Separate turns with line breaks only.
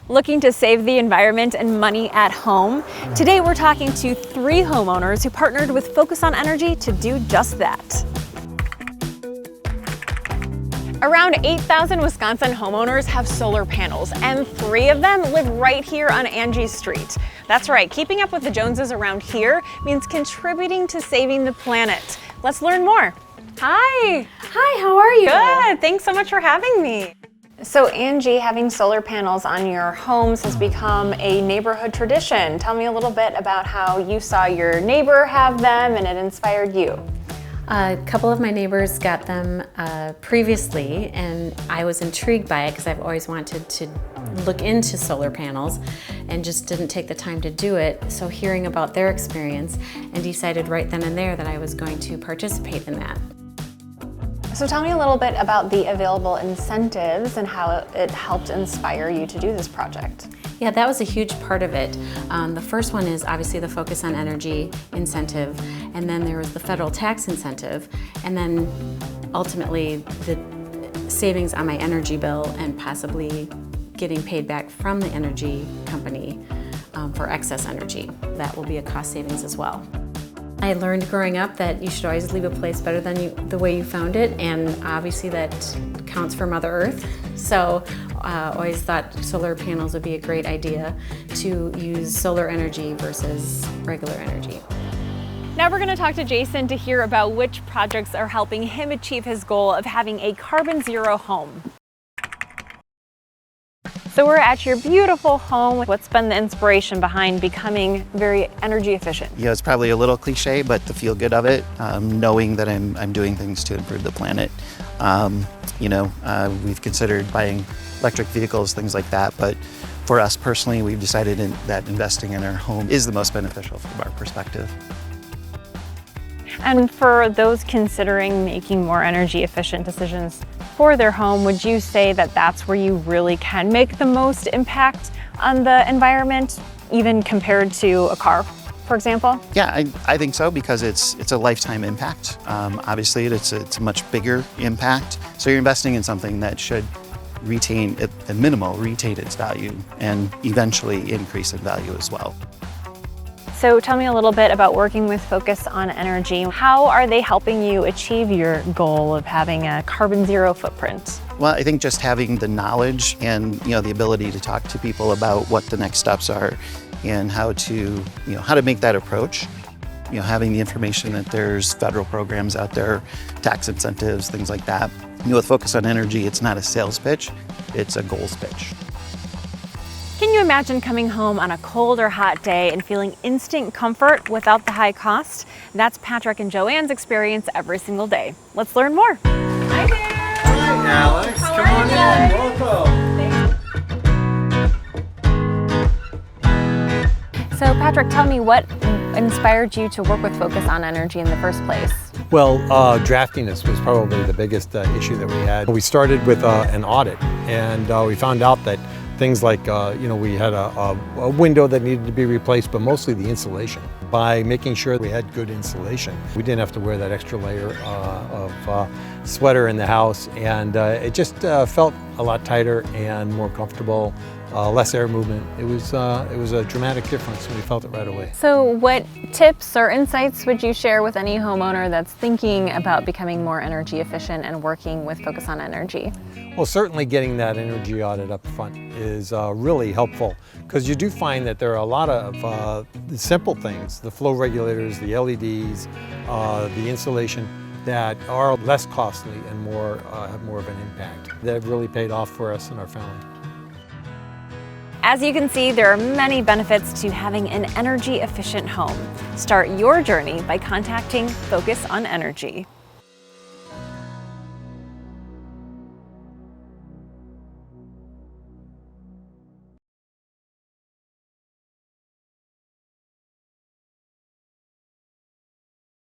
Looking to save the environment and money at home? Today we're talking to 3 homeowners who partnered with Focus on Energy to do just that. Around 8,000 Wisconsin homeowners have solar panels, and 3 of them live right here on Angi Street. That's right, keeping up with the Joneses around here means contributing to saving the planet. Let's learn more. Hi.
Hi, how are you?
Good, thanks so much for having me. So Angi, having solar panels on your homes has become a neighborhood tradition. Tell me a little bit about how you saw your neighbor have them and it inspired you.
A couple of my neighbors got them previously, and I was intrigued by it because I've always wanted to look into solar panels and just didn't take the time to do it. So hearing about their experience, and decided right then and there that I was going to participate in that.
So tell me a little bit about the available incentives and how it helped inspire you to do this project.
Yeah, that was a huge part of it. The first one is obviously the Focus on Energy incentive, and then there was the federal tax incentive, and then ultimately the savings on my energy bill and possibly getting paid back from the energy company for excess energy. That will be a cost savings as well. I learned growing up that you should always leave a place better than the way you found it, and obviously that counts for Mother Earth. So always thought solar panels would be a great idea to use solar energy versus regular energy.
Now we're going to talk to Jason to hear about which projects are helping him achieve his goal of having a carbon zero home. So we're at your beautiful home. What's been the inspiration behind becoming very energy efficient?
Yeah, it's probably a little cliche, but the feel good of it, knowing that I'm doing things to improve the planet. We've considered buying electric vehicles, things like that, but for us personally, we've decided that investing in our home is the most beneficial from our perspective.
And for those considering making more energy efficient decisions for their home, would you say that that's where you really can make the most impact on the environment, even compared to a car, for example?
Yeah, I think so, because it's a lifetime impact. Obviously, it's a much bigger impact. So you're investing in something that should retain, at minimal, retain its value and eventually increase in value as well.
So tell me a little bit about working with Focus on Energy. How are they helping you achieve your goal of having a carbon zero footprint?
Well, I think just having the knowledge and the ability to talk to people about what the next steps are and how to make that approach. Having the information that there's federal programs out there, tax incentives, things like that. With Focus on Energy, it's not a sales pitch, it's a goals pitch.
Can you imagine coming home on a cold or hot day and feeling instant comfort without the high cost? That's Patrick and JoAnn's experience every single day. Let's learn more. Hi there.
Hi, Alex. Come on in. Welcome.
So Patrick, tell me what inspired you to work with Focus on Energy in the first place?
Well, draftiness was probably the biggest issue that we had. We started with an audit, and we found out that things like, we had a window that needed to be replaced, but mostly the insulation. By making sure we had good insulation, we didn't have to wear that extra layer of sweater in the house, and it just felt a lot tighter and more comfortable, less air movement. It was a dramatic difference, and we felt it right away.
So what tips or insights would you share with any homeowner that's thinking about becoming more energy efficient and working with Focus on Energy?
Well, certainly getting that energy audit up front is really helpful, because you do find that there are a lot of simple things, the flow regulators, the LEDs, the insulation, that are less costly and have more of an impact. They've really paid off for us and our family.
As you can see, there are many benefits to having an energy efficient home. Start your journey by contacting Focus on Energy.